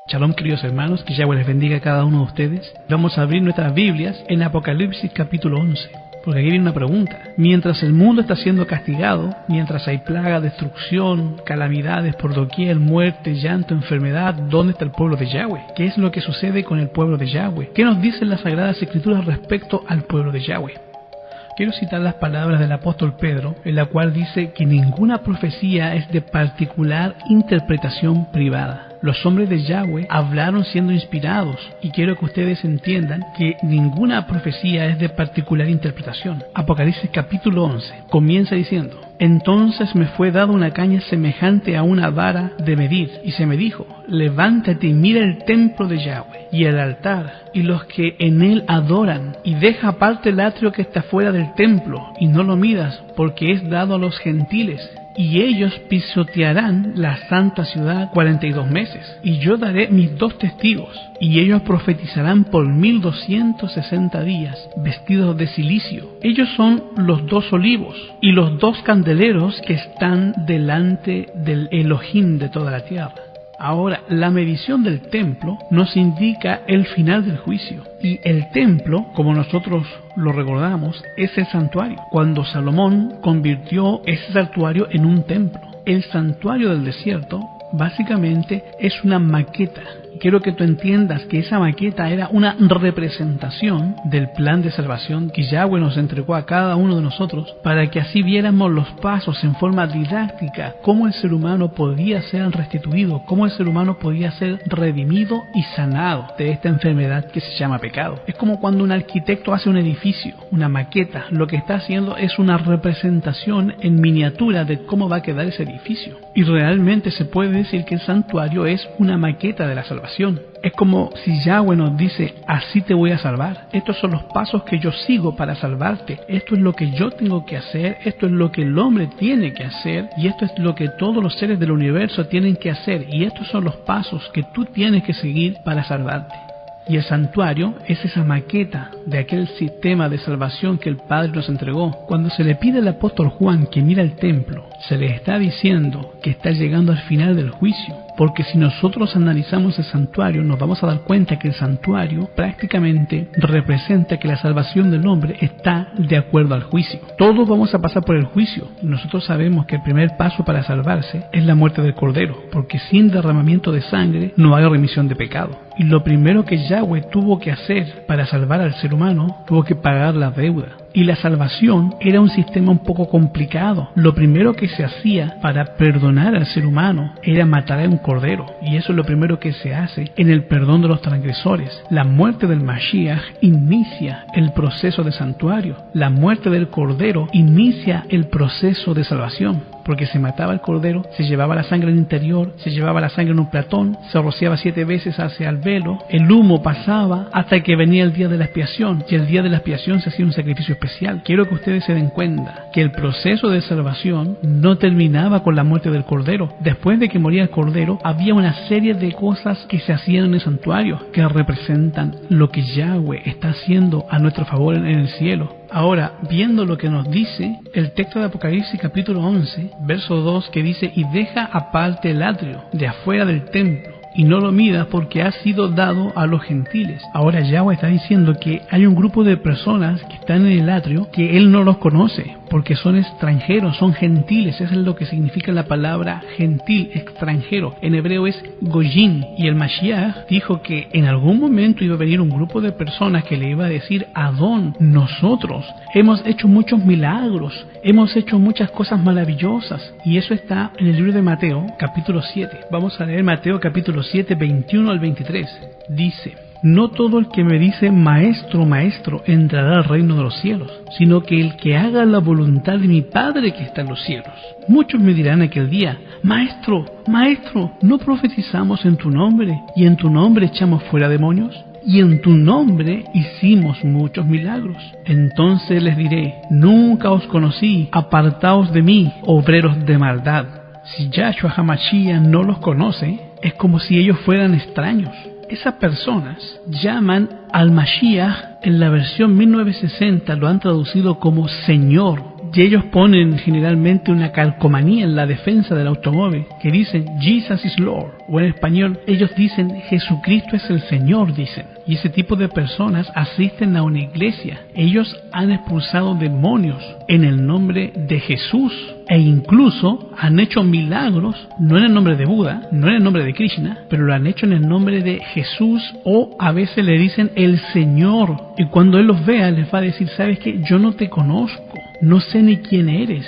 Shalom, queridos hermanos, que Yahweh les bendiga a cada uno de ustedes. Vamos a abrir nuestras Biblias en Apocalipsis capítulo 11, porque aquí viene una pregunta. Mientras el mundo está siendo castigado, mientras hay plaga, destrucción, calamidades por doquier, muerte, llanto, enfermedad, ¿dónde está el pueblo de Yahweh? ¿Qué es lo que sucede con el pueblo de Yahweh? ¿Qué nos dicen las Sagradas Escrituras respecto al pueblo de Yahweh? Quiero citar las palabras del apóstol Pedro, en la cual dice que ninguna profecía es de particular interpretación privada. Los hombres de Yahweh hablaron siendo inspirados, y quiero que ustedes entiendan que ninguna profecía es de particular interpretación. Apocalipsis capítulo 11 comienza diciendo: entonces me fue dada una caña semejante a una vara de medir, y se me dijo: levántate y mira el templo de Yahweh, y el altar, y los que en él adoran, y deja aparte el atrio que está fuera del templo, y no lo midas, porque es dado a los gentiles. Y ellos pisotearán la santa ciudad 42 meses. Y yo daré mis 2 testigos, y ellos profetizarán por 1260 días, vestidos de cilicio. Ellos son los 2 olivos, y los 2 candeleros que están delante del Elohim de toda la tierra. Ahora, la medición del templo nos indica el final del juicio. Y el templo, como nosotros lo recordamos, es el santuario. Cuando Salomón convirtió ese santuario en un templo. El santuario del desierto básicamente es una maqueta. Quiero que tú entiendas que esa maqueta era una representación del plan de salvación que Yahweh nos entregó a cada uno de nosotros, para que así viéramos los pasos en forma didáctica, cómo el ser humano podía ser restituido, cómo el ser humano podía ser redimido y sanado de esta enfermedad que se llama pecado. Es como cuando un arquitecto hace un edificio, una maqueta. Lo que está haciendo es una representación en miniatura de cómo va a quedar ese edificio. Y realmente se puede decir que el santuario es una maqueta de la salvación. Es como si Yahweh nos dice: así te voy a salvar. Estos son los pasos que yo sigo para salvarte. Esto es lo que yo tengo que hacer. Esto es lo que el hombre tiene que hacer. Y esto es lo que todos los seres del universo tienen que hacer. Y estos son los pasos que tú tienes que seguir para salvarte. Y el santuario es esa maqueta de aquel sistema de salvación que el Padre nos entregó. Cuando se le pide al apóstol Juan que mira el templo, se le está diciendo que está llegando al final del juicio. Porque si nosotros analizamos el santuario, nos vamos a dar cuenta que el santuario prácticamente representa que la salvación del hombre está de acuerdo al juicio. Todos vamos a pasar por el juicio. Nosotros sabemos que el primer paso para salvarse es la muerte del Cordero, porque sin derramamiento de sangre no hay remisión de pecado. Y lo primero que Yahweh tuvo que hacer para salvar al ser humano, tuvo que pagar la deuda. Y la salvación era un sistema un poco complicado. Lo primero que se hacía para perdonar al ser humano era matar a un cordero. Y eso es lo primero que se hace en el perdón de los transgresores. La muerte del Mashiach inicia el proceso de santuario. La muerte del cordero inicia el proceso de salvación. Porque se mataba el cordero, se llevaba la sangre al interior, se llevaba la sangre en un platón, se rociaba 7 veces hacia el velo, el humo pasaba hasta que venía el día de la expiación, y el día de la expiación se hacía un sacrificio especial. Quiero que ustedes se den cuenta que el proceso de salvación no terminaba con la muerte del cordero. Después de que moría el cordero, había una serie de cosas que se hacían en el santuario, que representan lo que Yahweh está haciendo a nuestro favor en el cielo. Ahora, viendo lo que nos dice el texto de Apocalipsis capítulo 11, verso 2, que dice: y deja aparte el atrio de afuera del templo, y no lo midas, porque ha sido dado a los gentiles. Ahora Yahweh está diciendo que hay un grupo de personas que están en el atrio que Él no los conoce, porque son extranjeros, son gentiles. Eso es lo que significa la palabra gentil, extranjero. En hebreo es goyim. Y el Mashiach dijo que en algún momento iba a venir un grupo de personas que le iba a decir: Adón, nosotros hemos hecho muchos milagros, hemos hecho muchas cosas maravillosas. Y eso está en el libro de Mateo, capítulo 7. Vamos a leer Mateo capítulo 7, 21 al 23. Dice: no todo el que me dice maestro, maestro, entrará al reino de los cielos, sino que el que haga la voluntad de mi Padre que está en los cielos. Muchos me dirán aquel día: maestro, maestro, ¿no profetizamos en tu nombre, y en tu nombre echamos fuera demonios? Y en tu nombre hicimos muchos milagros. Entonces les diré: nunca os conocí, apartaos de mí, obreros de maldad. Si Yahshua HaMashiach no los conoce, es como si ellos fueran extraños. Esas personas llaman al Mashiach, en la versión 1960 lo han traducido como Señor. Y ellos ponen generalmente una calcomanía en la defensa del automóvil que dicen Jesus is Lord, o en español ellos dicen Jesucristo es el Señor, dicen. Y ese tipo de personas asisten a una iglesia. Ellos han expulsado demonios en el nombre de Jesús e incluso han hecho milagros, no en el nombre de Buda, no en el nombre de Krishna, pero lo han hecho en el nombre de Jesús, o a veces le dicen el Señor. Y cuando Él los vea les va a decir, ¿sabes qué? Yo no te conozco. No sé ni quién eres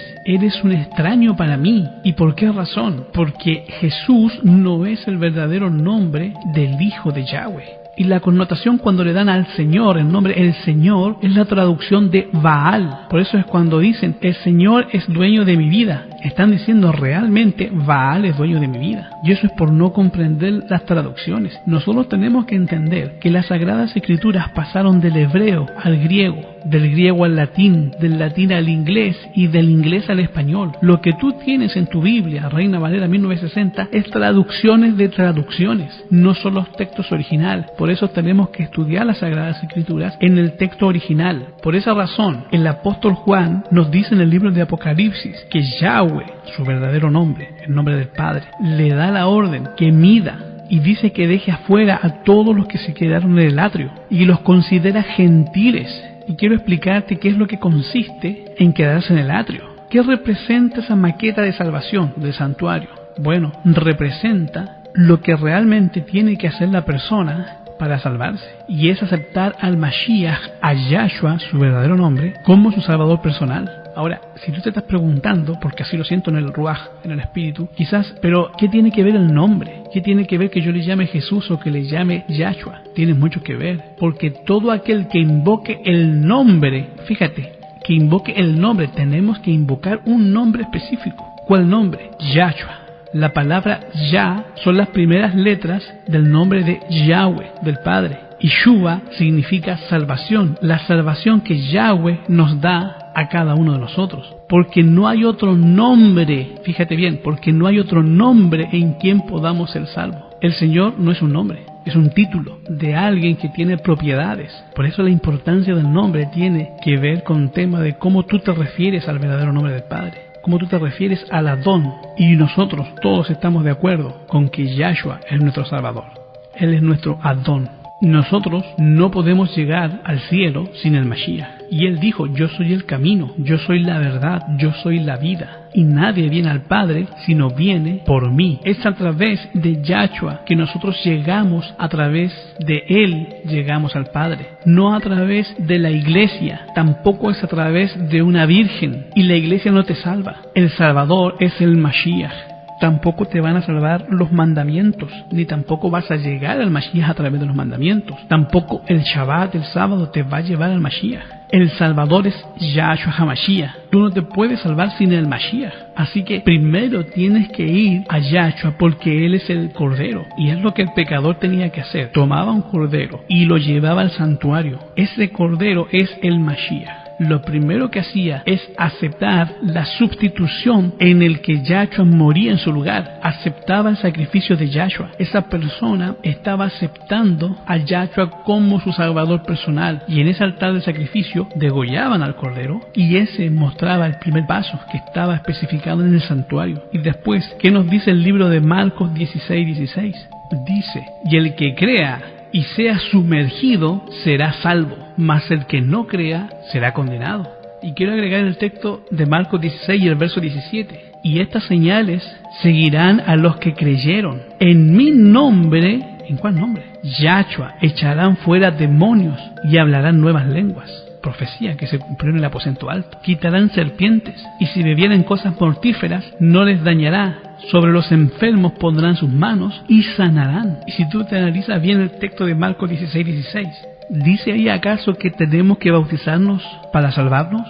un extraño para mí. ¿Y por qué razón? Porque Jesús no es el verdadero nombre del Hijo de Yahweh. Y la connotación cuando le dan al Señor, el nombre el Señor, es la traducción de Baal. Por eso es cuando dicen, el Señor es dueño de mi vida. Están diciendo realmente, Baal es dueño de mi vida. Y eso es por no comprender las traducciones. Nosotros tenemos que entender que las Sagradas Escrituras pasaron del hebreo al griego, del griego al latín, del latín al inglés y del inglés al español. Lo que tú tienes en tu Biblia, Reina Valera 1960, es traducciones de traducciones, no son los textos originales. Por eso tenemos que estudiar las Sagradas Escrituras en el texto original. Por esa razón, el apóstol Juan nos dice en el libro de Apocalipsis que Yahweh, su verdadero nombre, el nombre del Padre, le da la orden que mida y dice que deje afuera a todos los que se quedaron en el atrio y los considera gentiles. Y quiero explicarte qué es lo que consiste en quedarse en el atrio. ¿Qué representa esa maqueta de salvación del santuario? Bueno, representa lo que realmente tiene que hacer la persona para salvarse, y es aceptar al Mashiach, a Yahshua, su verdadero nombre, como su salvador personal. Ahora, si tú te estás preguntando, porque así lo siento en el Ruach, en el espíritu, quizás, pero ¿qué tiene que ver el nombre? ¿Qué tiene que ver que yo le llame Jesús o que le llame Yahshua? Tiene mucho que ver, porque todo aquel que invoque el nombre, fíjate, que invoque el nombre, tenemos que invocar un nombre específico. ¿Cuál nombre? Yahshua. La palabra Yah son las primeras letras del nombre de Yahweh, del Padre. Y Shuva significa salvación, la salvación que Yahweh nos da a cada uno de nosotros. Porque no hay otro nombre, fíjate bien, porque no hay otro nombre en quien podamos ser salvos. El Señor no es un nombre, es un título de alguien que tiene propiedades. Por eso la importancia del nombre tiene que ver con el tema de cómo tú te refieres al verdadero nombre del Padre. Cómo tú te refieres al Adón. Y nosotros todos estamos de acuerdo con que Yahshua es nuestro Salvador. Él es nuestro Adón. Nosotros no podemos llegar al cielo sin el Mashiach. Y Él dijo, yo soy el camino, yo soy la verdad, yo soy la vida. Y nadie viene al Padre sino viene por mí. Es a través de Yahshua que nosotros llegamos, a través de Él llegamos al Padre. No a través de la iglesia, tampoco es a través de una virgen. Y la iglesia no te salva. El Salvador es el Mashiach. Tampoco te van a salvar los mandamientos, ni tampoco vas a llegar al Mashiach a través de los mandamientos. Tampoco el Shabbat, el sábado, te va a llevar al Mashiach. El Salvador es Yahshua HaMashiach. Tú no te puedes salvar sin el Mashiach. Así que primero tienes que ir a Yahshua porque Él es el Cordero. Y es lo que el pecador tenía que hacer. Tomaba un cordero y lo llevaba al santuario. Ese cordero es el Mashiach. Lo primero que hacía es aceptar la sustitución en el que Yahshua moría en su lugar. Aceptaba el sacrificio de Yahshua. Esa persona estaba aceptando a Yahshua como su salvador personal. Y en ese altar de sacrificio degollaban al cordero. Y ese mostraba el primer paso que estaba especificado en el santuario. Y después, ¿qué nos dice el libro de Marcos 16:16? Dice, y el que crea y sea sumergido será salvo, mas el que no crea será condenado. Y quiero agregar el texto de Marcos 16 y el verso 17. Y estas señales seguirán a los que creyeron. En mi nombre, ¿en cuál nombre? Yahshua, echarán fuera demonios y hablarán nuevas lenguas. Profecía que se cumplió en el aposento alto. Quitarán serpientes y si bebieren cosas mortíferas no les dañará. Sobre los enfermos pondrán sus manos y sanarán. Y si tú te analizas bien el texto de Marcos 16:16, ¿dice ahí acaso que tenemos que bautizarnos para salvarnos?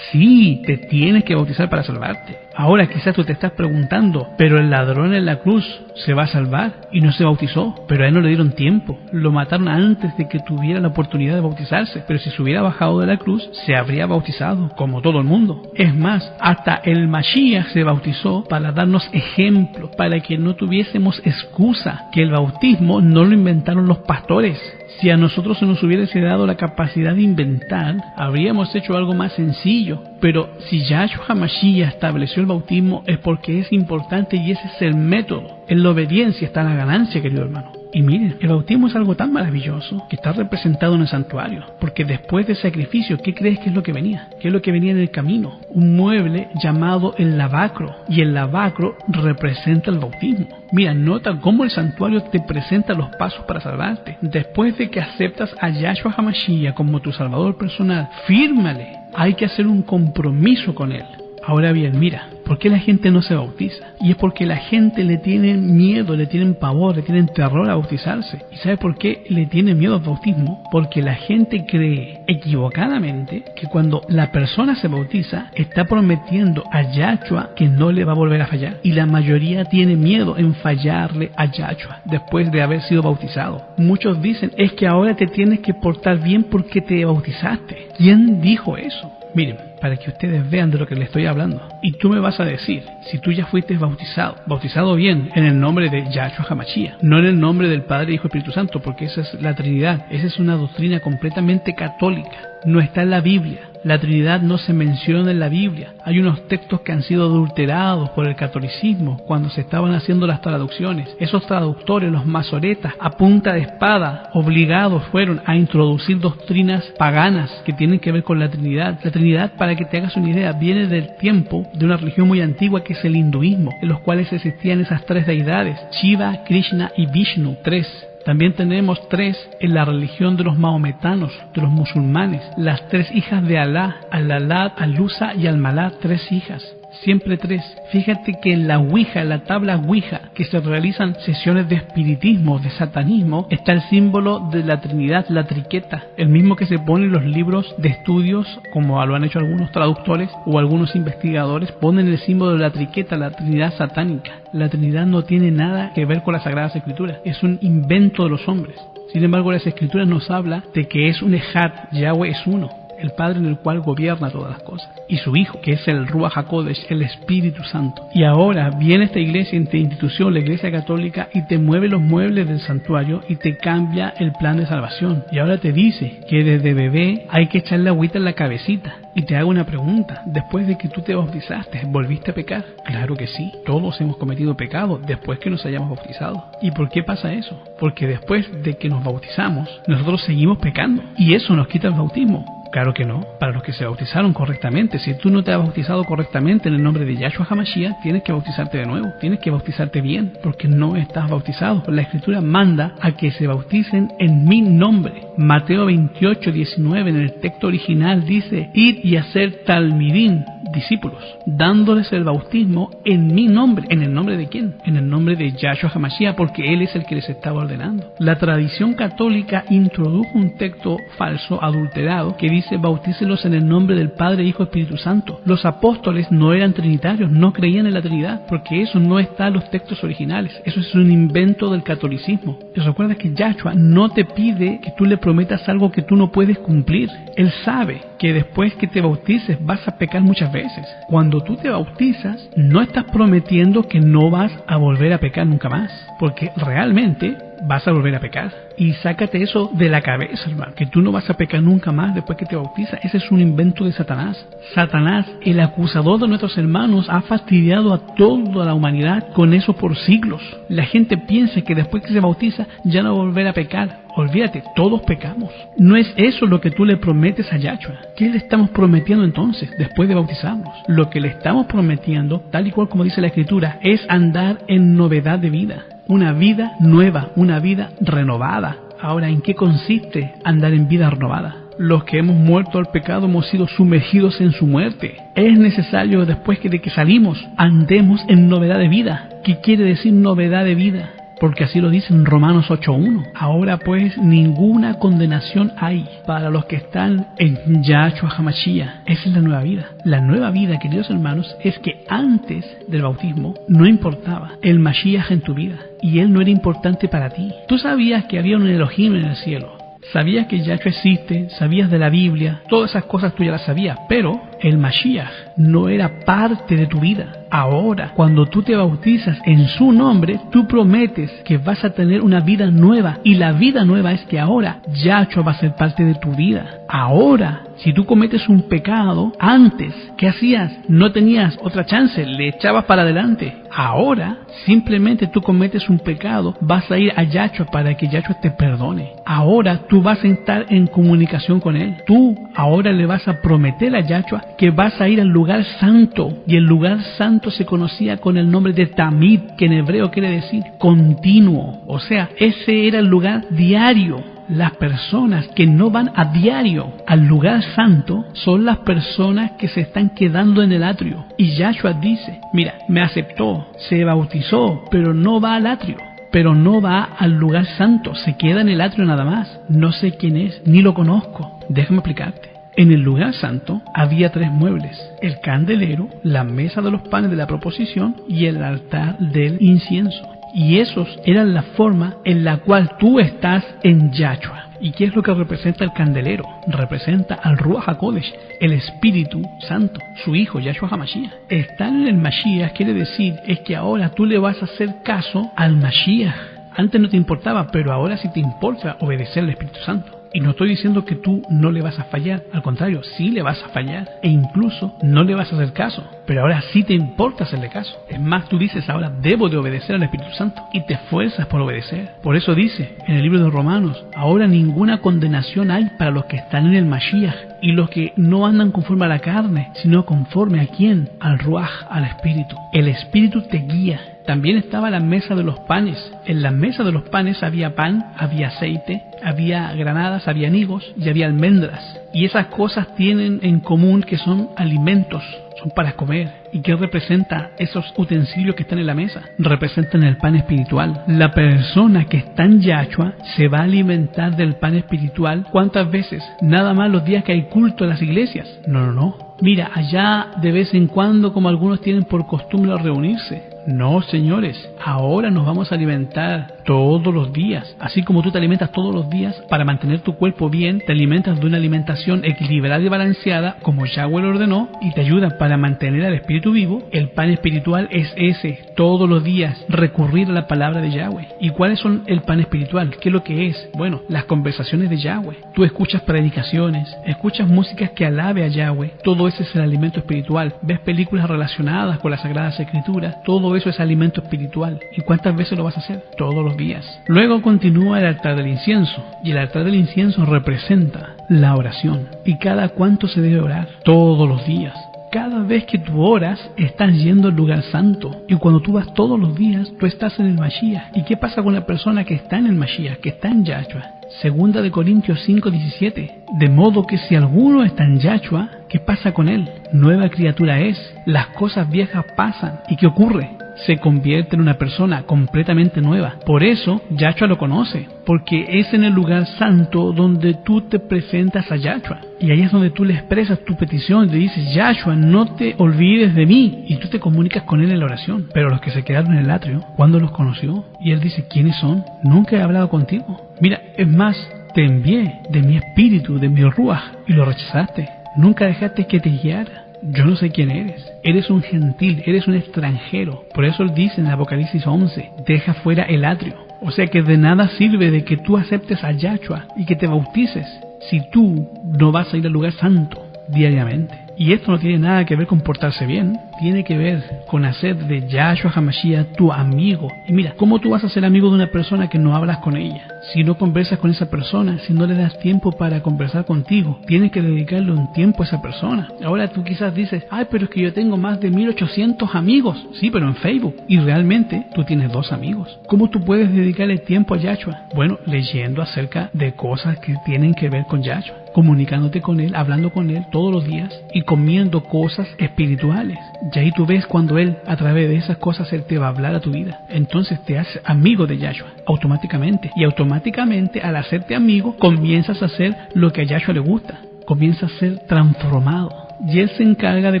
Sí, te tienes que bautizar para salvarte. Ahora quizás tú te estás preguntando, pero el ladrón en la cruz se va a salvar y no se bautizó, pero a él no le dieron tiempo. Lo mataron antes de que tuviera la oportunidad de bautizarse, pero si se hubiera bajado de la cruz, se habría bautizado, como todo el mundo. Es más, hasta el Mashiach se bautizó para darnos ejemplo, para que no tuviésemos excusa, que el bautismo no lo inventaron los pastores. Si a nosotros se nos hubiese dado la capacidad de inventar, habríamos hecho algo más sencillo. Pero si Yahshua HaMashiach estableció el bautismo es porque es importante y ese es el método. En la obediencia está la ganancia, querido hermano. Y miren, el bautismo es algo tan maravilloso que está representado en el santuario, porque después del sacrificio, ¿qué crees que es lo que venía? ¿Qué es lo que venía en el camino? Un mueble llamado el lavacro, y el lavacro representa el bautismo. Mira, nota cómo el santuario te presenta los pasos para salvarte. Después de que aceptas a Yahshua HaMashiach como tu salvador personal, fírmale. Hay que hacer un compromiso con él. Ahora bien, mira, ¿por qué la gente no se bautiza? Y es porque la gente le tiene miedo, le tienen pavor, le tienen terror a bautizarse. ¿Y sabe por qué le tiene miedo al bautismo? Porque la gente cree equivocadamente que cuando la persona se bautiza está prometiendo a Yahshua que no le va a volver a fallar. Y la mayoría tiene miedo en fallarle a Yahshua después de haber sido bautizado. Muchos dicen, es que ahora te tienes que portar bien porque te bautizaste. ¿Quién dijo eso? Miren, para que ustedes vean de lo que les estoy hablando. Y tú me vas a decir, si tú ya fuiste bautizado bien en el nombre de Yahshua HaMashiach, no en el nombre del Padre, Hijo y Espíritu Santo, porque esa es la Trinidad, esa es una doctrina completamente católica, no está en la Biblia. La Trinidad no se menciona en la Biblia. Hay unos textos que han sido adulterados por el catolicismo cuando se estaban haciendo las traducciones. Esos traductores, los masoretas, a punta de espada, obligados fueron a introducir doctrinas paganas que tienen que ver con la Trinidad. La Trinidad, para que te hagas una idea, viene del tiempo de una religión muy antigua que es el hinduismo, en los cuales existían esas tres deidades, Shiva, Krishna y Vishnu, tres. También tenemos tres en la religión de los maometanos, de los musulmanes, las tres hijas de Alá, Al-Lat, Al-Uzza y Al-Manat, tres hijas. Siempre tres. Fíjate que en la Ouija, en la tabla Ouija, que se realizan sesiones de espiritismo, de satanismo, está el símbolo de la Trinidad, la triqueta, el mismo que se pone en los libros de estudios, como lo han hecho algunos traductores o algunos investigadores, ponen el símbolo de la triqueta, la Trinidad satánica. La Trinidad no tiene nada que ver con las Sagradas Escrituras, es un invento de los hombres. Sin embargo, las Escrituras nos habla de que es un Ejad, Yahweh es uno, el Padre en el cual gobierna todas las cosas, y su Hijo, que es el Ruach HaKodesh, el Espíritu Santo. Y ahora viene esta iglesia, esta institución, la Iglesia Católica, y te mueve los muebles del santuario y te cambia el plan de salvación. Y ahora te dice que desde bebé hay que echarle agüita en la cabecita. Y te hago una pregunta, después de que tú te bautizaste, ¿volviste a pecar? Claro que sí, todos hemos cometido pecado después que nos hayamos bautizado. ¿Y por qué pasa eso? Porque después de que nos bautizamos, nosotros seguimos pecando, y eso nos quita el bautismo. Claro que no, para los que se bautizaron correctamente. Si tú no te has bautizado correctamente en el nombre de Yahshua HaMashiach, tienes que bautizarte de nuevo, tienes que bautizarte bien, porque no estás bautizado. La Escritura manda a que se bauticen en mi nombre. Mateo 28:19 en el texto original dice, id y hacer talmidim, discípulos, dándoles el bautismo en mi nombre. ¿En el nombre de quién? En el nombre de Yahshua HaMashiach, porque Él es el que les estaba ordenando. La tradición católica introdujo un texto falso, adulterado, que dice, bautícelos en el nombre del Padre, Hijo y Espíritu Santo. Los apóstoles no eran trinitarios, no creían en la Trinidad, porque eso no está en los textos originales. Eso es un invento del catolicismo. Y recuerda que Yahshua no te pide que tú le prometas algo que tú no puedes cumplir. Él sabe que después que te bautices vas a pecar muchas veces. Cuando tú te bautizas, no estás prometiendo que no vas a volver a pecar nunca más, porque realmente vas a volver a pecar. Y sácate eso de la cabeza, hermano, que tú no vas a pecar nunca más después que te bautizas. Ese es un invento de Satanás. Satanás, el acusador de nuestros hermanos, ha fastidiado a toda la humanidad con eso por siglos. La gente piensa que después que se bautiza ya no va a volver a pecar. Olvídate, todos pecamos. No es eso lo que tú le prometes a Yahshua. ¿Qué le estamos prometiendo entonces después de bautizarnos? Lo que le estamos prometiendo, tal y cual como dice la Escritura, es andar en novedad de vida. Una vida nueva, una vida renovada. Ahora, ¿en qué consiste andar en vida renovada? Los que hemos muerto al pecado hemos sido sumergidos en su muerte. Es necesario, después de que salimos, andemos en novedad de vida. ¿Qué quiere decir novedad de vida? Porque así lo dice en Romanos 8:1. Ahora pues ninguna condenación hay para los que están en Yahshua HaMashiach. Esa es la nueva vida. La nueva vida, queridos hermanos, es que antes del bautismo no importaba el Mashiach en tu vida, y él no era importante para ti. Tú sabías que había un Elohim en el cielo, sabías que Yahshua existe, sabías de la Biblia, todas esas cosas tú ya las sabías, pero el Mashiach, no era parte de tu vida. Ahora, cuando tú te bautizas en su nombre, tú prometes que vas a tener una vida nueva. Y la vida nueva es que ahora Yahshua va a ser parte de tu vida. Ahora, si tú cometes un pecado, antes, ¿qué hacías? No tenías otra chance, le echabas para adelante. Ahora, simplemente tú cometes un pecado, vas a ir a Yahshua para que Yahshua te perdone. Ahora tú vas a estar en comunicación con Él. Tú ahora le vas a prometer a Yahshua que vas a ir al lugar santo. Y el lugar santo se conocía con el nombre de Tamid, que en hebreo quiere decir continuo. O sea, ese era el lugar diario. Las personas que no van a diario al lugar santo son las personas que se están quedando en el atrio. Y Yahshua dice, mira, me aceptó, se bautizó, pero no va al atrio. Pero no va al lugar santo, se queda en el atrio nada más. No sé quién es, ni lo conozco. Déjame explicarte. En el lugar santo había 3 muebles: el candelero, la mesa de los panes de la proposición y el altar del incienso. Y esos eran la forma en la cual tú estás en Yahshua. ¿Y qué es lo que representa el candelero? Representa al Ruach HaKodesh, el Espíritu Santo, su Hijo, Yahshua HaMashiach. Estar en el Mashiach quiere decir es que ahora tú le vas a hacer caso al Mashiach. Antes no te importaba, pero ahora sí te importa obedecer al Espíritu Santo. Y no estoy diciendo que tú no le vas a fallar, al contrario, sí le vas a fallar e incluso no le vas a hacer caso, pero ahora sí te importa hacerle caso. Es más, tú dices ahora debo de obedecer al Espíritu Santo y te esfuerzas por obedecer. Por eso dice en el libro de Romanos, ahora ninguna condenación hay para los que están en el Mashiach y los que no andan conforme a la carne, sino conforme a ¿quién? Al Ruach, al Espíritu. El Espíritu te guía. También estaba la mesa de los panes. En la mesa de los panes había pan, había aceite, había granadas, había higos y había almendras. Y esas cosas tienen en común que son alimentos, son para comer. ¿Y qué representa esos utensilios que están en la mesa? Representan el pan espiritual. La persona que está en Yahshua se va a alimentar del pan espiritual. ¿Cuántas veces? Nada más los días que hay culto en las iglesias. No. Mira, allá de vez en cuando, como algunos tienen por costumbre reunirse. No, señores, ahora nos vamos a alimentar todos los días. Así como tú te alimentas todos los días para mantener tu cuerpo bien, te alimentas de una alimentación equilibrada y balanceada, como Yahweh lo ordenó, y te ayuda para mantener al espíritu vivo. El pan espiritual es ese, todos los días, recurrir a la palabra de Yahweh. ¿Y cuáles son el pan espiritual? ¿Qué es lo que es? Bueno, las conversaciones de Yahweh. Tú escuchas predicaciones, escuchas músicas que alabe a Yahweh. Todo ese es el alimento espiritual. Ves películas relacionadas con las Sagradas Escrituras. Todo eso es alimento espiritual. ¿Y cuántas veces lo vas a hacer? Todos los días. Luego continúa el altar del incienso. Y el altar del incienso representa la oración. ¿Y cada cuánto se debe orar? Todos los días. Cada vez que tú oras, estás yendo al lugar santo. Y cuando tú vas todos los días, tú estás en el Mashiach. ¿Y qué pasa con la persona que está en el Mashiach, que está en Yahshua? Segunda de Corintios 5:17. De modo que si alguno está en Yahshua, ¿qué pasa con él? Nueva criatura es. Las cosas viejas pasan. ¿Y qué ocurre? Se convierte en una persona completamente nueva. Por eso Yahshua lo conoce, porque es en el lugar santo donde tú te presentas a Yahshua. Y ahí es donde tú le expresas tu petición, le dices, Yahshua, no te olvides de mí. Y tú te comunicas con él en la oración. Pero los que se quedaron en el atrio, ¿cuándo los conoció? Y él dice, ¿quiénes son? Nunca he hablado contigo. Mira, es más, te envié de mi espíritu, de mi ruaj, y lo rechazaste. Nunca dejaste que te guiara. Yo no sé quién eres. Eres un gentil, eres un extranjero. Por eso él dice en Apocalipsis 11, deja fuera el atrio. O sea que de nada sirve de que tú aceptes a Yahshua y que te bautices si tú no vas a ir al lugar santo diariamente. Y esto no tiene nada que ver con portarse bien, tiene que ver con hacer de Yahshua HaMashiach tu amigo. Y mira, ¿cómo tú vas a ser amigo de una persona que no hablas con ella? Si no conversas con esa persona, si no le das tiempo para conversar contigo, tienes que dedicarle un tiempo a esa persona. Ahora tú quizás dices, ay, pero es que yo tengo más de 1800 amigos. Sí, pero en Facebook. Y realmente tú tienes 2 amigos. ¿Cómo tú puedes dedicarle tiempo a Yahshua? Bueno, leyendo acerca de cosas que tienen que ver con Yahshua, comunicándote con él, hablando con él todos los días y comiendo cosas espirituales. Y ahí tú ves cuando él, a través de esas cosas, él te va a hablar a tu vida. Entonces te haces amigo de Yahshua automáticamente. Y automáticamente, al hacerte amigo, comienzas a hacer lo que a Yahshua le gusta. Comienzas a ser transformado. Y él se encarga de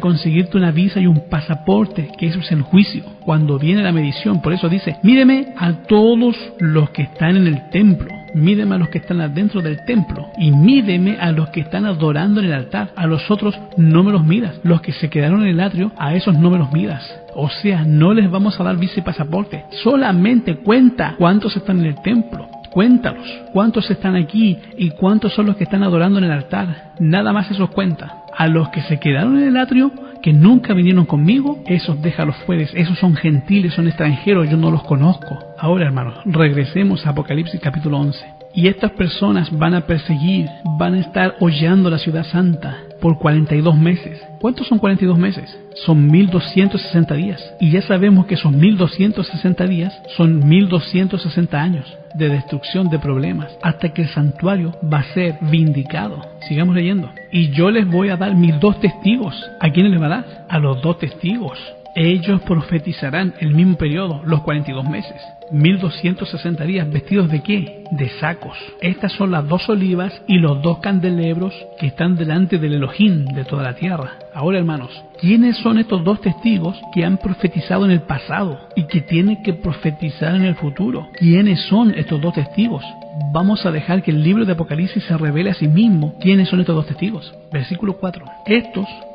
conseguirte una visa y un pasaporte, que eso es el juicio, cuando viene la medición. Por eso dice, míreme a todos los que están en el templo. mídeme a los que están adentro del templo y mídeme a los que están adorando en el altar. A los otros no me los midas. Los que se quedaron en el atrio, a esos no me los midas. O sea, no les vamos a dar visa y pasaporte. Solamente cuenta cuántos están en el templo. Cuéntalos, cuántos están aquí y cuántos son los que están adorando en el altar. Nada más esos cuenta. A los que se quedaron en el atrio, que nunca vinieron conmigo, esos déjalos fuera. Esos son gentiles, son extranjeros, yo no los conozco. Ahora, hermanos, regresemos a Apocalipsis capítulo 11. Y estas personas van a perseguir, van a estar hollando la ciudad santa por 42 meses. ¿Cuántos son 42 meses? Son 1260 días. Y ya sabemos que esos 1260 días son 1260 años de destrucción, de problemas, hasta que el santuario va a ser vindicado. Sigamos leyendo. Y yo les voy a dar mis 2 testigos. ¿A quiénes les va a dar? A los 2 testigos. Ellos profetizarán el mismo periodo, los 42 meses. 1260 días, ¿vestidos de qué? De sacos. Estas son las 2 olivas y los 2 candelebros que están delante del Elohim de toda la tierra. Ahora, hermanos, ¿quiénes son estos 2 testigos que han profetizado en el pasado y que tienen que profetizar en el futuro? ¿Quiénes son estos 2 testigos? Vamos a dejar que el libro de Apocalipsis se revele a sí mismo quiénes son estos 2 testigos. Versículo 4.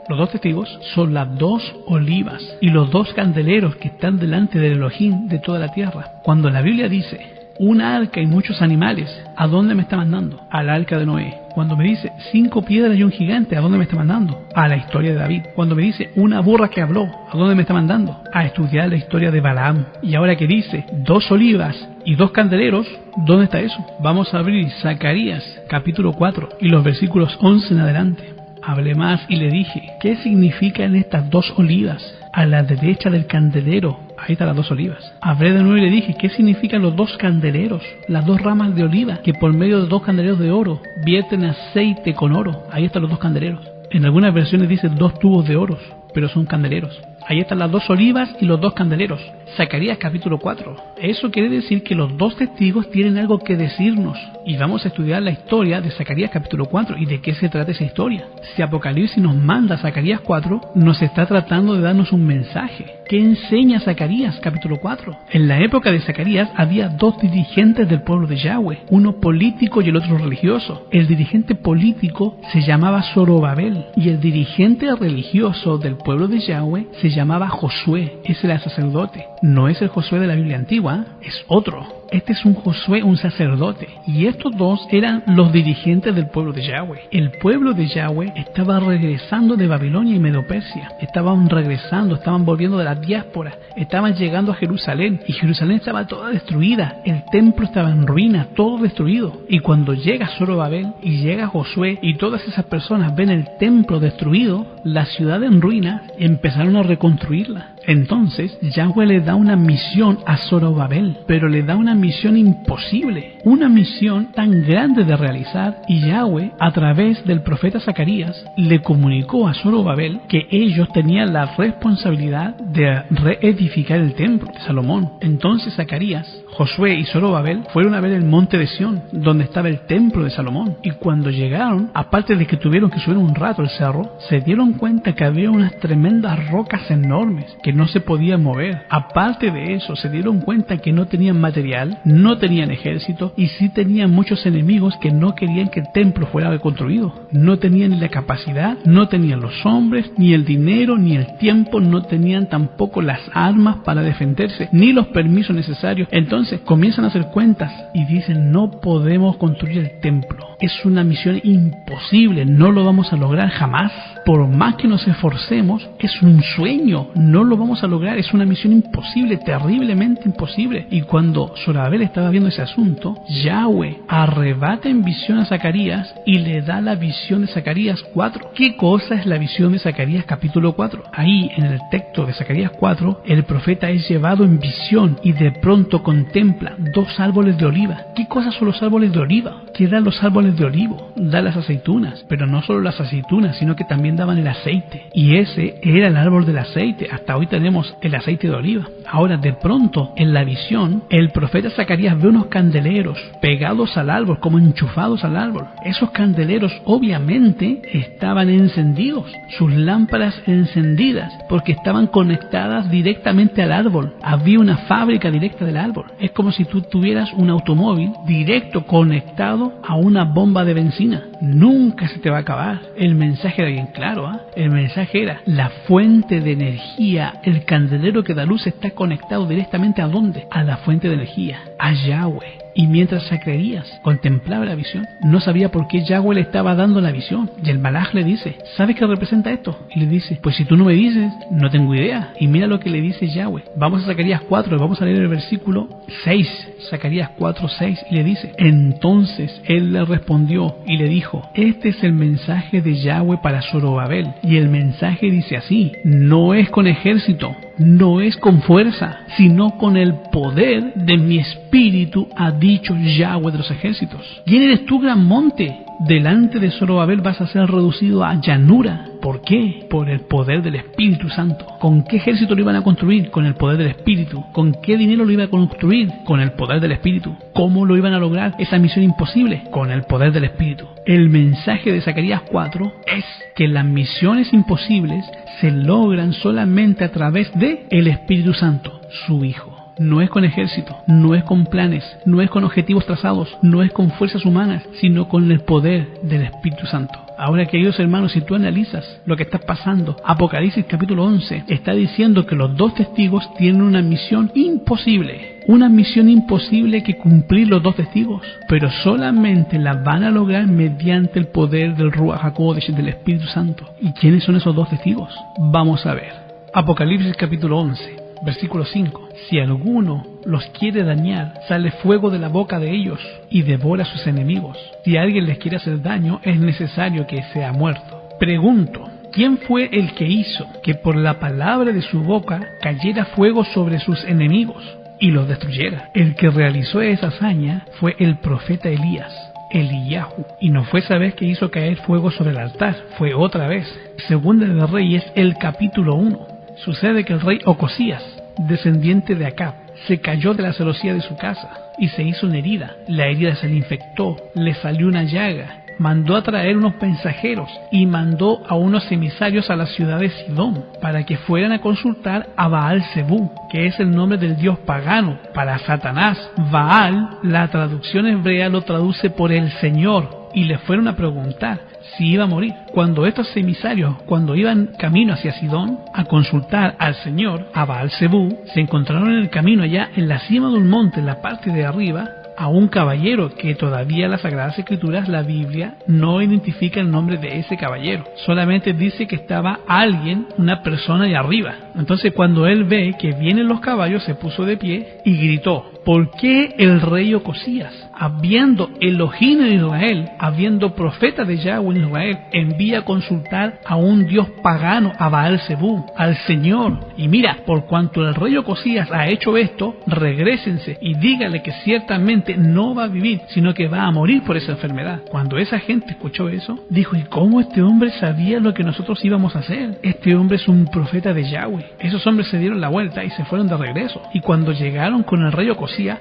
Los 2 testigos son las 2 olivas y los 2 candeleros que están delante del Elohim de toda la tierra. Cuando la Biblia dice una arca y muchos animales, ¿a dónde me está mandando? Al arca de Noé. Cuando me dice 5 piedras y un gigante, ¿a dónde me está mandando? A la historia de David. Cuando me dice una burra que habló, ¿a dónde me está mandando? A estudiar la historia de Balaam. Y ahora que dice 2 olivas y 2 candeleros, ¿dónde está eso? Vamos a abrir Zacarías capítulo 4 y los versículos 11 en adelante. Hablé más y le dije, ¿qué significan estas 2 olivas a la derecha del candelero? Ahí están las 2 olivas. Hablé de nuevo y le dije, ¿qué significan los 2 candeleros? Las 2 ramas de oliva que por medio de 2 candeleros de oro vierten aceite con oro. Ahí están los 2 candeleros. En algunas versiones dice 2 tubos de oro, pero son candeleros. Ahí están las 2 olivas y los 2 candeleros. Zacarías capítulo 4. Eso quiere decir que los 2 testigos tienen algo que decirnos. Y vamos a estudiar la historia de Zacarías capítulo 4 y de qué se trata esa historia. Si Apocalipsis nos manda Zacarías 4, nos está tratando de darnos un mensaje. ¿Qué enseña Zacarías capítulo 4? En la época de Zacarías había 2 dirigentes del pueblo de Yahweh, uno político y el otro religioso. El dirigente político se llamaba Zorobabel y el dirigente religioso del pueblo de Yahweh se llamaba Josué. Ese era el sacerdote. No es el Josué de la Biblia antigua, es otro. Este es un Josué, un sacerdote. Y estos 2 eran los dirigentes del pueblo de Yahweh. El pueblo de Yahweh estaba regresando de Babilonia y Medo-Persia. Estaban regresando, estaban volviendo de la diáspora. Estaban llegando a Jerusalén. Y Jerusalén estaba toda destruida. El templo estaba en ruinas, todo destruido. Y cuando llega Zorobabel y llega Josué y todas esas personas ven el templo destruido, la ciudad en ruinas, empezaron a reconstruirla. Entonces Yahweh le da una misión a Zorobabel, pero le da una misión imposible, una misión tan grande de realizar, y Yahweh a través del profeta Zacarías le comunicó a Zorobabel que ellos tenían la responsabilidad de reedificar el templo de Salomón. Entonces Zacarías, Josué y Zorobabel fueron a ver el monte de Sión, donde estaba el templo de Salomón, y cuando llegaron, aparte de que tuvieron que subir un rato el cerro, se dieron cuenta que había unas tremendas rocas enormes que no se podían mover. Aparte de eso, se dieron cuenta que no tenían material, no tenían ejército y sí tenían muchos enemigos que no querían que el templo fuera reconstruido. No tenían ni la capacidad, no tenían los hombres, ni el dinero, ni el tiempo, no tenían tampoco las armas para defenderse, ni los permisos necesarios. Entonces comienzan a hacer cuentas y dicen, no podemos construir el templo. Es una misión imposible, no lo vamos a lograr jamás. Por más que nos esforcemos, es un sueño, no lo vamos a lograr, es una misión imposible, terriblemente imposible. Y cuando Zorobabel estaba viendo ese asunto, Yahweh arrebata en visión a Zacarías y le da la visión de Zacarías 4. ¿Qué cosa es la visión de Zacarías capítulo 4? Ahí en el texto de Zacarías 4, el profeta es llevado en visión y de pronto contempla 2 árboles de oliva. ¿Qué cosas son los árboles de oliva? ¿Qué dan los árboles de olivo? Da las aceitunas, pero no solo las aceitunas, sino que también daban el aceite. Y ese era el árbol del aceite. Hasta hoy tenemos el aceite de oliva. Ahora, de pronto, en la visión, el profeta Zacarías ve unos candeleros pegados al árbol, como enchufados al árbol. Esos candeleros obviamente estaban encendidos, sus lámparas encendidas, porque estaban conectadas directamente al árbol. Había una fábrica directa del árbol. Es como si tú tuvieras un automóvil directo conectado a una bomba de benzina. Nunca se te va a acabar. El mensaje era bien claro, ¿eh? El mensaje era: la fuente de energía, el candelero que da luz, está conectado directamente ¿a dónde? A la fuente de energía, a Yahweh. Y mientras Zacarías contemplaba la visión, no sabía por qué Yahweh le estaba dando la visión. Y el Malaj le dice: ¿sabes qué representa esto? Y le dice: pues si tú no me dices, no tengo idea. Y mira lo que le dice Yahweh. Vamos a Zacarías 4, vamos a leer el versículo 6. Zacarías 4:6, y le dice: entonces él le respondió y le dijo: este es el mensaje de Yahweh para Zorobabel. Y el mensaje dice así: no es con ejército, no es con fuerza, sino con el poder de mi espíritu, ha dicho Yahweh de los ejércitos. ¿Quién eres tú, gran monte? Delante de Zorobabel vas a ser reducido a llanura. ¿Por qué? Por el poder del Espíritu Santo. ¿Con qué ejército lo iban a construir? Con el poder del Espíritu. ¿Con qué dinero lo iban a construir? Con el poder del Espíritu. ¿Cómo lo iban a lograr esa misión imposible? Con el poder del Espíritu. El mensaje de Zacarías 4 es que las misiones imposibles se logran solamente a través de el Espíritu Santo, su Hijo. No es con ejército, no es con planes, no es con objetivos trazados, no es con fuerzas humanas, sino con el poder del Espíritu Santo. Ahora, queridos hermanos, si tú analizas lo que está pasando, Apocalipsis capítulo 11 está diciendo que los dos testigos tienen una misión imposible. Una misión imposible que cumplir los dos testigos, pero solamente la van a lograr mediante el poder del Ruach HaKodesh, del Espíritu Santo. ¿Y quiénes son esos dos testigos? Vamos a ver. Apocalipsis capítulo 11. Versículo 5. Si alguno los quiere dañar, sale fuego de la boca de ellos y devora a sus enemigos. Si alguien les quiere hacer daño, es necesario que sea muerto. Pregunto: ¿quién fue el que hizo que por la palabra de su boca cayera fuego sobre sus enemigos y los destruyera? El que realizó esa hazaña fue el profeta Elías, Eliyahu, y no fue esa vez que hizo caer fuego sobre el altar, fue otra vez. Segunda de Reyes, el capítulo 1. Sucede que el rey Ocosías, descendiente de Acab, se cayó de la celosía de su casa y se hizo una herida. La herida se le infectó, le salió una llaga. Mandó a traer unos mensajeros y mandó a unos emisarios a la ciudad de Sidón para que fueran a consultar a Baal Zebú, que es el nombre del dios pagano para Satanás. Baal, la traducción hebrea lo traduce por el Señor, y le fueron a preguntar si iba a morir. Cuando estos emisarios, cuando iban camino hacia Sidón a consultar al Señor, a Baal Zebú, se encontraron en el camino allá en la cima de un monte, en la parte de arriba, a un caballero que todavía las Sagradas Escrituras, la Biblia, no identifica el nombre de ese caballero. Solamente dice que estaba alguien, una persona allá arriba. Entonces, cuando él ve que vienen los caballos, se puso de pie y gritó: ¿por qué el rey Ocosías, habiendo Elohim en Israel, habiendo profeta de Yahweh en Israel, envía a consultar a un dios pagano, a Baal Zebú, al Señor? Y mira, por cuanto el rey Ocosías ha hecho esto, regrésense y dígale que ciertamente no va a vivir, sino que va a morir por esa enfermedad. Cuando esa gente escuchó eso, dijo: ¿y cómo este hombre sabía lo que nosotros íbamos a hacer? Este hombre es un profeta de Yahweh. Esos hombres se dieron la vuelta y se fueron de regreso. Y cuando llegaron con el rey Ocosías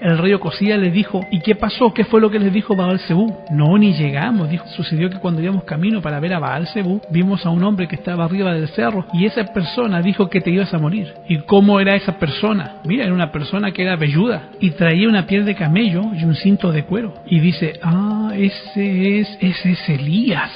le dijo: ¿y qué pasó? ¿Qué fue lo que les dijo Baal Zebú? No, ni llegamos, dijo. Sucedió que cuando íbamos camino para ver a Baal Zebú, vimos a un hombre que estaba arriba del cerro, y esa persona dijo que te ibas a morir. ¿Y cómo era esa persona? Mira, era una persona que era velluda y traía una piel de camello y un cinto de cuero. Y dice: ese es Elías.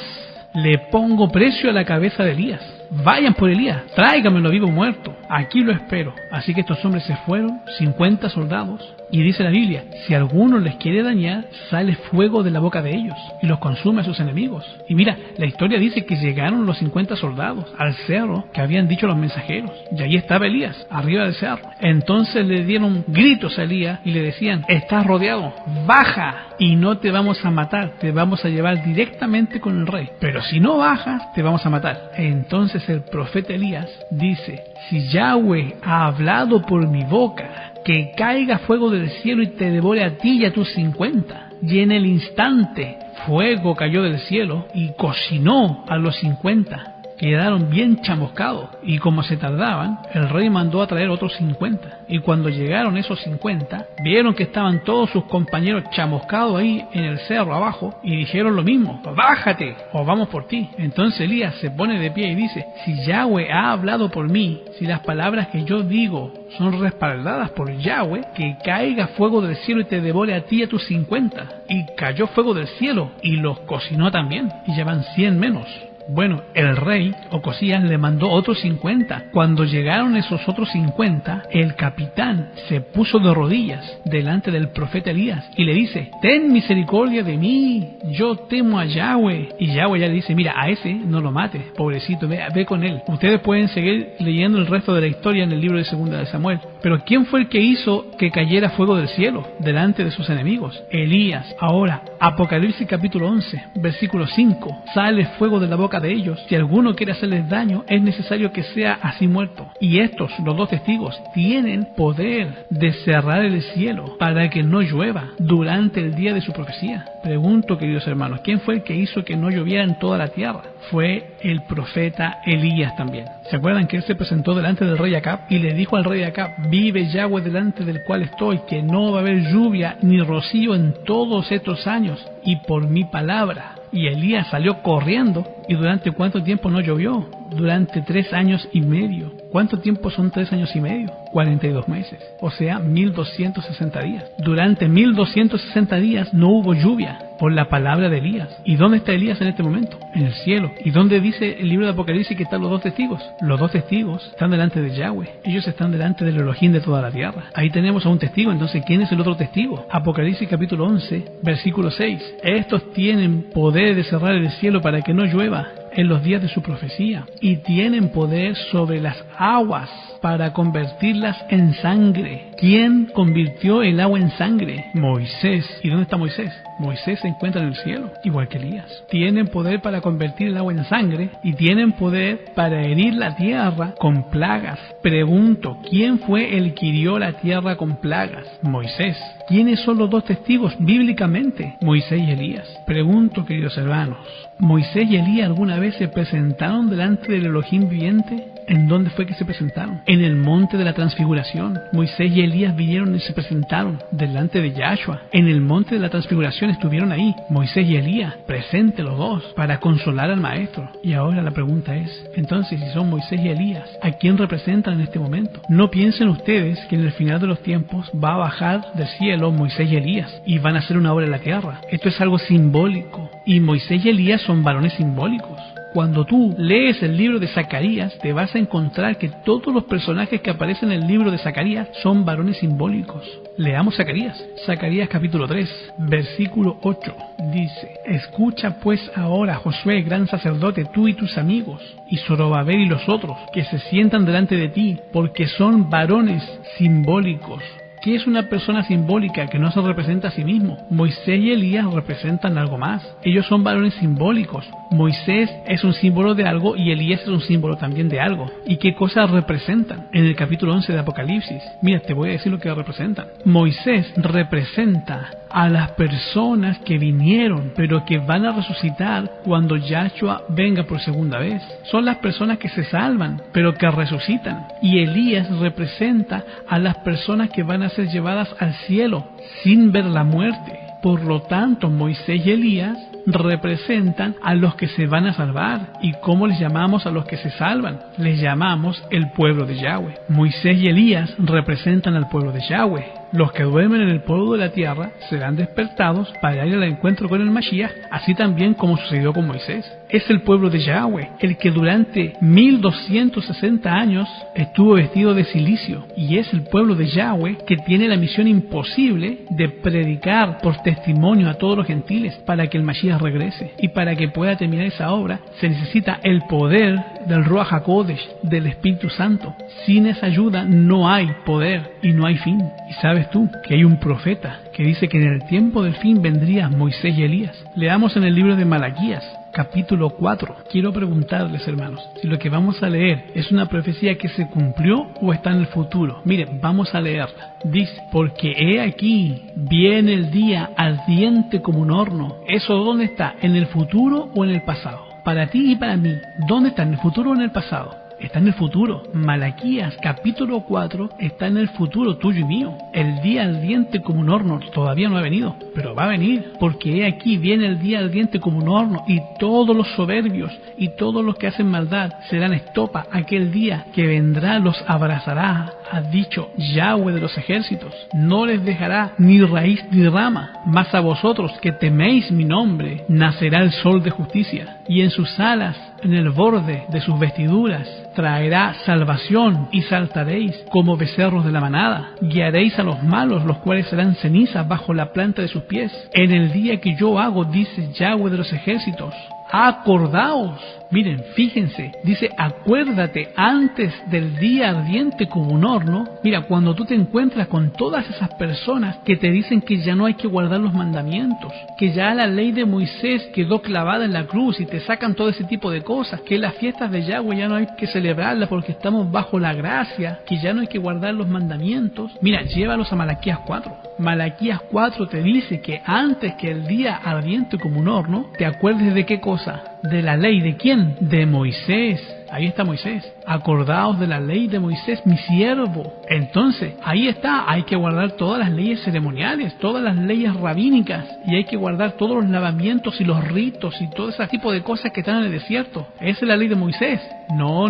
Le pongo precio a la cabeza de Elías. Vayan por Elías, tráigamelo vivo o muerto, aquí lo espero. Así que estos hombres se fueron, 50 soldados, y dice la Biblia: si alguno les quiere dañar, sale fuego de la boca de ellos y los consume a sus enemigos. Y mira, la historia dice que llegaron los 50 soldados al cerro que habían dicho los mensajeros, y allí estaba Elías, arriba del cerro. Entonces le dieron gritos a Elías y le decían: estás rodeado, baja y no te vamos a matar, te vamos a llevar directamente con el rey, pero si no bajas, te vamos a matar. Entonces el profeta Elías dice: si Yahweh ha hablado por mi boca, que caiga fuego del cielo y te devore a ti y a tus 50. Y en el instante fuego cayó del cielo y cocinó a los 50. quedaron bien chamuscados, y como se tardaban, el rey mandó a traer otros 50. Y cuando llegaron esos 50, vieron que estaban todos sus compañeros chamuscados ahí en el cerro abajo, y dijeron lo mismo: bájate o vamos por ti. Entonces Elías se pone de pie y dice: si Yahweh ha hablado por mí, si las palabras que yo digo son respaldadas por Yahweh, que caiga fuego del cielo y te devore a ti y a tus 50. Y cayó fuego del cielo y los cocinó también, y ya van 100 menos. Bueno, el rey Ocosías le mandó otros 50. Cuando llegaron esos otros 50, el capitán se puso de rodillas delante del profeta Elías y le dice: ten misericordia de mí, yo temo a Yahweh. Y Yahweh ya le dice: mira, a ese no lo mates, pobrecito, ve con él. Ustedes pueden seguir leyendo el resto de la historia en el libro de 2 de Samuel. Pero ¿quién fue el que hizo que cayera fuego del cielo delante de sus enemigos? Elías. Ahora, Apocalipsis capítulo 11, versículo 5. Sale fuego de la boca de ellos. Si alguno quiere hacerles daño, es necesario que sea así muerto. Y estos, los dos testigos, tienen poder de cerrar el cielo para que no llueva durante el día de su profecía. Pregunto, queridos hermanos, ¿quién fue el que hizo que no lloviera en toda la tierra? Fue el profeta Elías también. ¿Se acuerdan que él se presentó delante del rey Acab y le dijo al rey Acab: vive Yahweh delante del cual estoy, que no va a haber lluvia ni rocío en todos estos años, y por mi palabra? Y Elías salió corriendo. ¿Y durante cuánto tiempo no llovió? Durante 3 años y medio. ¿Cuánto tiempo son 3 años y medio? 42 meses. O sea, 1260 días. Durante 1260 días no hubo lluvia por la palabra de Elías. ¿Y dónde está Elías en este momento? En el cielo. ¿Y dónde dice el libro de Apocalipsis que están los dos testigos? Los dos testigos están delante de Yahweh. Ellos están delante del Elohim de toda la tierra. Ahí tenemos a un testigo. Entonces, ¿quién es el otro testigo? Apocalipsis capítulo 11, versículo 6. Estos tienen poder de cerrar el cielo para que no llueva en los días de su profecía, y tienen poder sobre las aguas para convertirlas en sangre. ¿Quién convirtió el agua en sangre? Moisés. ¿Y dónde está Moisés? Moisés se encuentra en el cielo, igual que Elías. Tienen poder para convertir el agua en sangre y tienen poder para herir la tierra con plagas. Pregunto, ¿quién fue el que hirió la tierra con plagas? Moisés. ¿Quiénes son los dos testigos bíblicamente? Moisés y Elías. Pregunto, queridos hermanos, ¿Moisés y Elías alguna vez se presentaron delante del Elohim viviente? ¿En dónde fue que se presentaron? En el monte de la transfiguración. Moisés y Elías vinieron y se presentaron delante de Yahshua. En el monte de la transfiguración estuvieron ahí, Moisés y Elías, presentes los dos, para consolar al maestro. Y ahora la pregunta es, entonces, si son Moisés y Elías, ¿a quién representan en este momento? No piensen ustedes que en el final de los tiempos va a bajar del cielo Moisés y Elías y van a hacer una obra en la tierra. Esto es algo simbólico, y Moisés y Elías son varones simbólicos. Cuando tú lees el libro de Zacarías, te vas a encontrar que todos los personajes que aparecen en el libro de Zacarías son varones simbólicos. Leamos Zacarías. Zacarías capítulo 3, versículo 8. Dice: escucha pues ahora, Josué, gran sacerdote, tú y tus amigos, y Zorobabel y los otros, que se sientan delante de ti, porque son varones simbólicos. ¿Qué es una persona simbólica que no se representa a sí mismo? Moisés y Elías representan algo más. Ellos son varones simbólicos. Moisés es un símbolo de algo y Elías es un símbolo también de algo. ¿Y qué cosas representan? En el capítulo 11 de Apocalipsis, mira, te voy a decir lo que representan. Moisés representa a las personas que vinieron, pero que van a resucitar cuando Yahshua venga por segunda vez. Son las personas que se salvan, pero que resucitan. Y Elías representa a las personas que van a ser llevadas al cielo sin ver la muerte. Por lo tanto, Moisés y Elías representan a los que se van a salvar. ¿Y cómo les llamamos a los que se salvan? Les llamamos el pueblo de Yahweh. Moisés y Elías representan al pueblo de Yahweh. Los que duermen en el polvo de la tierra serán despertados para ir al encuentro con el Mashiach, así también como sucedió con Moisés. Es el pueblo de Yahweh el que durante 1260 años estuvo vestido de silicio, y es el pueblo de Yahweh que tiene la misión imposible de predicar por testimonio a todos los gentiles para que el Mashiach regrese. Y para que pueda terminar esa obra se necesita el poder del Ruach HaKodesh, del Espíritu Santo. Sin esa ayuda no hay poder y no hay fin. Y sabes tú que hay un profeta que dice que en el tiempo del fin vendrían Moisés y Elías. Leamos en el libro de Malaquías, capítulo 4. Quiero preguntarles, hermanos, si lo que vamos a leer es una profecía que se cumplió o está en el futuro. Miren, vamos a leerla. Dice: porque he aquí, viene el día ardiente como un horno. ¿Eso dónde está? ¿En el futuro o en el pasado? para ti y para mí. ¿Dónde está? ¿En el futuro o en el pasado? Está en el futuro. Malaquías capítulo 4 está en el futuro tuyo y mío. El día ardiente como un horno todavía no ha venido, pero va a venir, porque he aquí viene el día ardiente como un horno, y todos los soberbios y todos los que hacen maldad serán estopa. Aquel día que vendrá los abrazará, ha dicho Yahweh de los ejércitos. No les dejará ni raíz ni rama, mas a vosotros que teméis mi nombre nacerá el sol de justicia, y en sus alas, en el borde de sus vestiduras, traerá salvación, y saltaréis como becerros de la manada. Guiaréis a los malos, los cuales serán cenizas bajo la planta de sus pies. En el día que yo hago, dice Yahweh de los ejércitos, acordaos. Miren, fíjense, dice acuérdate antes del día ardiente como un horno. Mira, cuando tú te encuentras con todas esas personas que te dicen que ya no hay que guardar los mandamientos, que ya la ley de Moisés quedó clavada en la cruz, y te sacan todo ese tipo de cosas, que las fiestas de Yahweh ya no hay que celebrarlas porque estamos bajo la gracia, que ya no hay que guardar los mandamientos. Mira, llévalos a Malaquías 4. Malaquías 4 te dice que antes que el día ardiente como un horno, te acuerdes de qué cosa, de la ley. ¿De quién? De Moisés. Ahí está Moisés. Acordaos de la ley de Moisés, mi siervo. Entonces, ahí está. Hay que guardar todas las leyes ceremoniales, todas las leyes rabínicas, y hay que guardar todos los lavamientos y los ritos y todo ese tipo de cosas que están en el desierto. Esa es la ley de Moisés. No,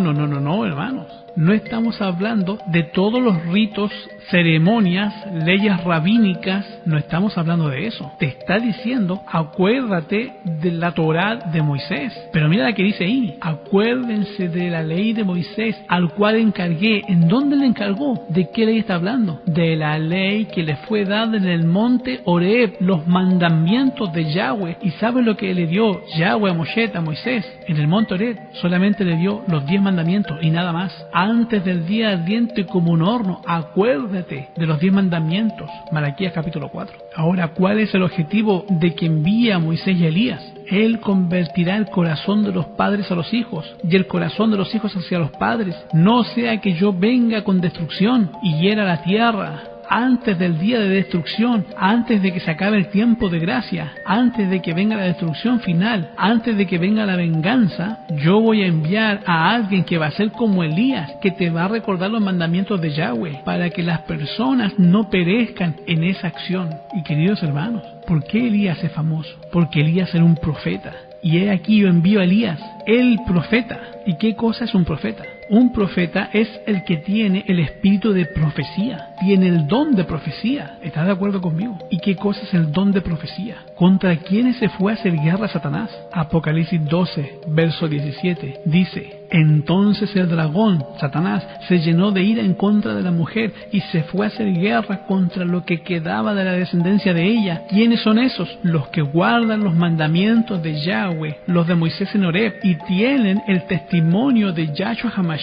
hermanos. No estamos hablando de todos los ritos, ceremonias, leyes rabínicas. No estamos hablando de eso. Te está diciendo, acuérdate de la Torá de Moisés. Pero mira la que dice ahí, acuérdense de la ley de Moisés, al cual encargué. ¿En dónde le encargó? ¿De qué ley está hablando? De la ley que le fue dada en el monte Horeb, los mandamientos de Yahweh. ¿Y sabes lo que le dio Yahweh a Moisés? En el monte Horeb solamente le dio los 10 mandamientos y nada más. Antes del día ardiente como un horno, acuérdate de los 10 mandamientos. Malaquías capítulo 4. Ahora, ¿cuál es el objetivo de que envía a Moisés y a Elías? Él convertirá el corazón de los padres a los hijos, y el corazón de los hijos hacia los padres, no sea que yo venga con destrucción y hiera la tierra antes del día de destrucción, antes de que se acabe el tiempo de gracia, antes de que venga la destrucción final, antes de que venga la venganza. Yo voy a enviar a alguien que va a ser como Elías, que te va a recordar los mandamientos de Yahweh, para que las personas no perezcan en esa acción. Y queridos hermanos, ¿por qué Elías es famoso? Porque Elías era un profeta. Y he aquí yo envío a Elías, el profeta. ¿Y qué cosa es un profeta? Un profeta es el que tiene el espíritu de profecía, tiene el don de profecía. ¿Estás de acuerdo conmigo? ¿Y qué cosa es el don de profecía? ¿Contra quiénes se fue a hacer guerra Satanás? Apocalipsis 12, verso 17, dice: entonces el dragón, Satanás, se llenó de ira en contra de la mujer y se fue a hacer guerra contra lo que quedaba de la descendencia de ella. ¿Quiénes son esos? Los que guardan los mandamientos de Yahweh, los de Moisés en Horeb, y tienen el testimonio de Yahshua HaMashiach.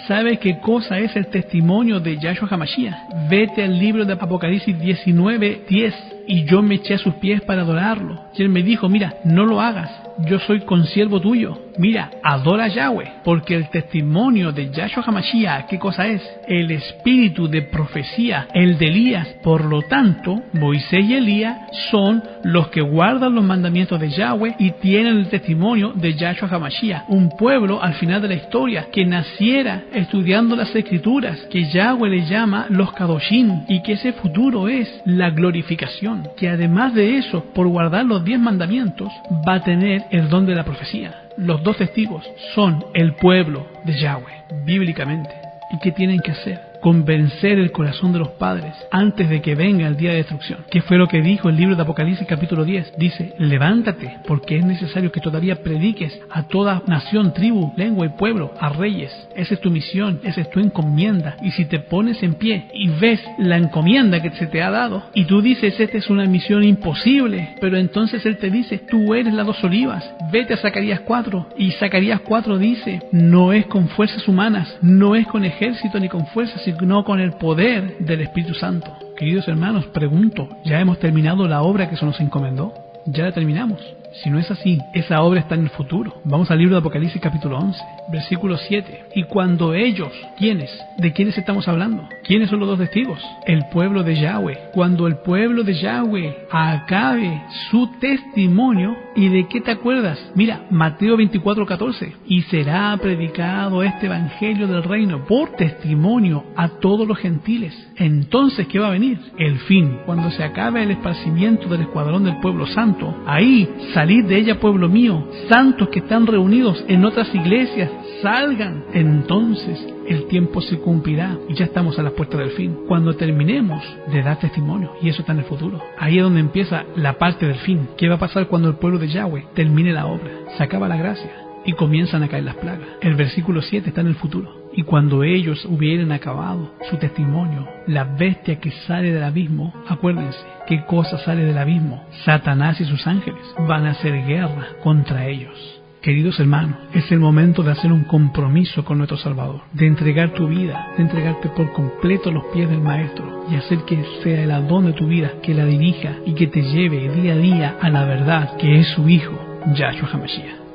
¿Sabe qué cosa es el testimonio de Yahshua HaMashiach? Vete al libro de Apocalipsis 19:10. Y yo me eché a sus pies para adorarlo. Y él me dijo: mira, no lo hagas, yo soy consiervo tuyo. Mira, adora a Yahweh, porque el testimonio de Yahshua HaMashiach, ¿qué cosa es? El espíritu de profecía, el de Elías. Por lo tanto, Moisés y Elías son los que guardan los mandamientos de Yahweh y tienen el testimonio de Yahshua HaMashiach. Un pueblo al final de la historia que naciera estudiando las escrituras, que Yahweh le llama los Kadoshim, y que ese futuro es la glorificación. Que además de eso, por guardar los 10 mandamientos, va a tener el don de la profecía. Los 2 testigos son el pueblo de Yahweh, bíblicamente. ¿Y qué tienen que hacer? Convencer el corazón de los padres antes de que venga el día de destrucción. ¿Qué fue lo que dijo el libro de Apocalipsis capítulo 10? Dice: levántate, porque es necesario que todavía prediques a toda nación, tribu, lengua y pueblo, a reyes. Esa es tu misión, esa es tu encomienda. Y si te pones en pie y ves la encomienda que se te ha dado, y tú dices: esta es una misión imposible, pero entonces él te dice: tú eres las 2 olivas. Vete a Zacarías 4, y Zacarías 4 dice: no es con fuerzas humanas, no es con ejército ni con fuerzas, sino con el poder del Espíritu Santo. Queridos hermanos, pregunto, ¿ya hemos terminado la obra que se nos encomendó? ¿Ya la terminamos? Si no es así, esa obra está en el futuro. Vamos al libro de Apocalipsis capítulo 11, versículo 7. Y cuando ellos, ¿quiénes? ¿De quiénes estamos hablando? ¿Quiénes son los dos testigos? El pueblo de Yahweh. Cuando el pueblo de Yahweh acabe su testimonio, ¿y de qué te acuerdas? Mira, Mateo 24:14. Y será predicado este evangelio del reino por testimonio a todos los gentiles. Entonces, ¿qué va a venir? El fin. Cuando se acabe el esparcimiento del escuadrón del pueblo santo, ahí, salid de ella, pueblo mío, santos que están reunidos en otras iglesias, salgan. Entonces el tiempo se cumplirá y ya estamos a las puertas del fin. Cuando terminemos de dar testimonio, y eso está en el futuro, ahí es donde empieza la parte del fin. ¿Qué va a pasar cuando el pueblo de Yahweh termine la obra? Se acaba la gracia y comienzan a caer las plagas. El versículo 7 está en el futuro. Y cuando ellos hubieren acabado su testimonio, la bestia que sale del abismo, acuérdense, ¿qué cosa sale del abismo? Satanás y sus ángeles van a hacer guerra contra ellos. Queridos hermanos, es el momento de hacer un compromiso con nuestro Salvador, de entregar tu vida, de entregarte por completo a los pies del Maestro y hacer que sea el Adón de tu vida que la dirija y que te lleve día a día a la verdad que es su Hijo, Yahshua HaMashiach.